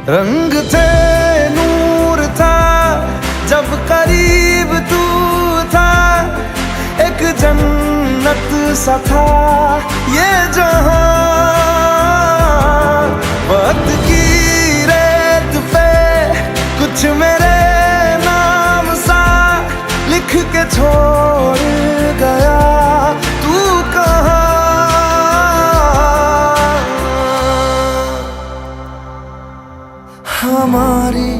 रंग थे, नूर था, जब करीब तू था, एक जन्नत सा था ये जहां। वक्त की रेत पे कुछ मेरे नाम सा लिख के छोड़ गया, तू कहाँ? हमारी